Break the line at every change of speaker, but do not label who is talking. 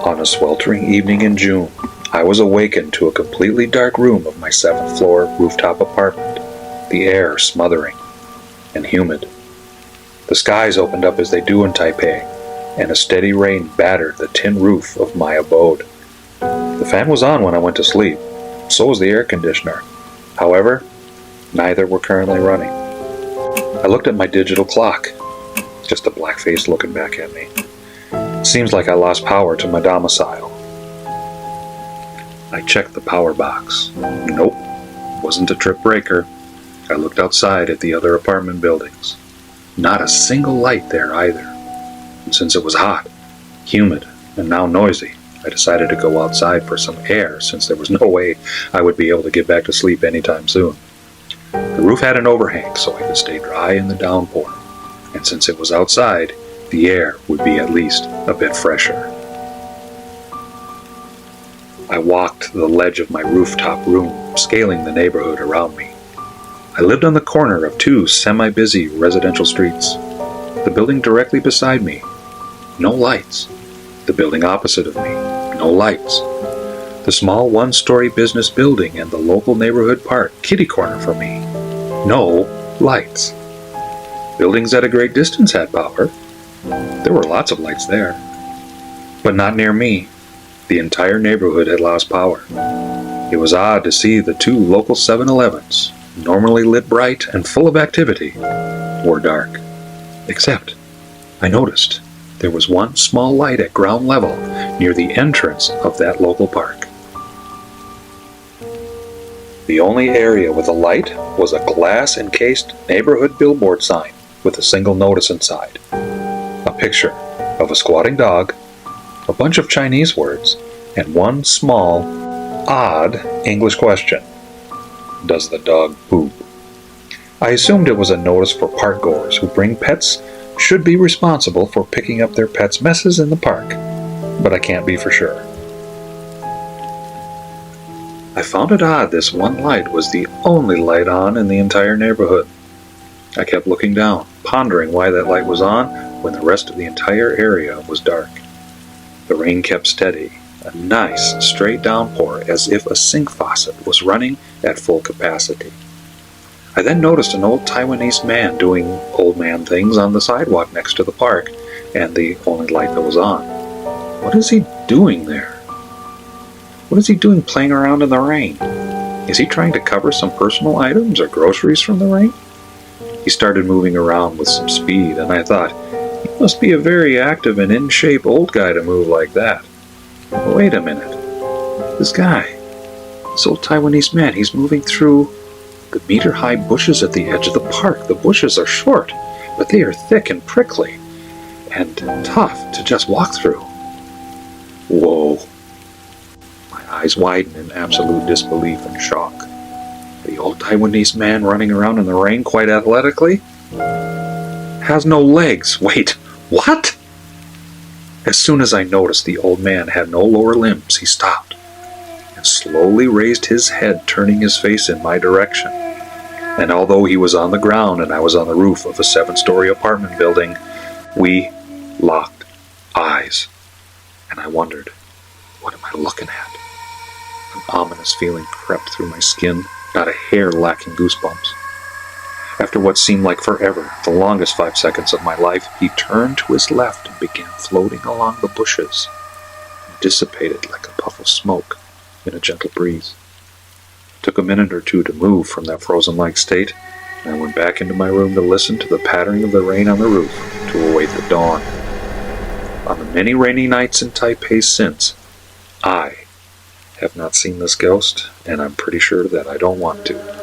On a sweltering evening in June, I was awakened to a completely dark room of my 7th floor rooftop apartment, the air smothering and humid. The skies opened up as they do in Taipei, and a steady rain battered the tin roof of my abode. The fan was on when I went to sleep, so was the air conditioner. However, neither were currently running. I looked at my digital clock, just a black face looking back at me. It seems like I lost power to my domicile. I checked the power box. Nope, wasn't a trip breaker. I looked outside at the other apartment buildings. Not a single light there either. And since it was hot, humid, and now noisy, I decided to go outside for some air since there was no way I would be able to get back to sleep anytime soon. The roof had an overhang so I could stay dry in the downpour, and since it was outside, the air would be at least a bit fresher. I walked the ledge of my rooftop room, scaling the neighborhood around me. I lived on the corner of 2 semi-busy residential streets. The building directly beside me, no lights. The building opposite of me, no lights. The small 1-story business building and the local neighborhood park kitty corner for me, no lights. Buildings at a great distance had power. There were lots of lights there, but not near me. The entire neighborhood had lost power. It was odd to see the 2 local 7-Elevens, normally lit bright and full of activity, were dark. Except, I noticed there was one small light at ground level near the entrance of that local park. The only area with a light was a glass-encased neighborhood billboard sign with a single notice inside. A picture of a squatting dog, a bunch of Chinese words, and one small, odd English question. Does the dog poop? I assumed it was a notice for park goers who bring pets should be responsible for picking up their pets' messes in the park, but I can't be for sure. I found it odd this one light was the only light on in the entire neighborhood. I kept looking down, pondering why that light was on when the rest of the entire area was dark. The rain kept steady, a nice straight downpour as if a sink faucet was running at full capacity. I then noticed an old Taiwanese man doing old man things on the sidewalk next to the park and the only light that was on. What is he doing there? What is he doing playing around in the rain? Is he trying to cover some personal items or groceries from the rain? He started moving around with some speed, and I thought, he must be a very active and in-shape old guy to move like that. Wait a minute. This old Taiwanese man, he's moving through the meter-high bushes at the edge of the park. The bushes are short, but they are thick and prickly and tough to just walk through. Whoa. My eyes widened in absolute disbelief and shock. The old Taiwanese man running around in the rain quite athletically has no legs. Wait, what? As soon as I noticed the old man had no lower limbs, he stopped and slowly raised his head, turning his face in my direction. And although he was on the ground and I was on the roof of a 7-story apartment building, we locked eyes. And I wondered, what am I looking at? An ominous feeling crept through my skin, not a hair lacking goosebumps. After what seemed like forever, the longest 5 seconds of my life, he turned to his left and began floating along the bushes, and dissipated like a puff of smoke in a gentle breeze. It took a minute or two to move from that frozen-like state, and I went back into my room to listen to the pattering of the rain on the roof to await the dawn. On the many rainy nights in Taipei since, I have not seen this ghost, and I'm pretty sure that I don't want to.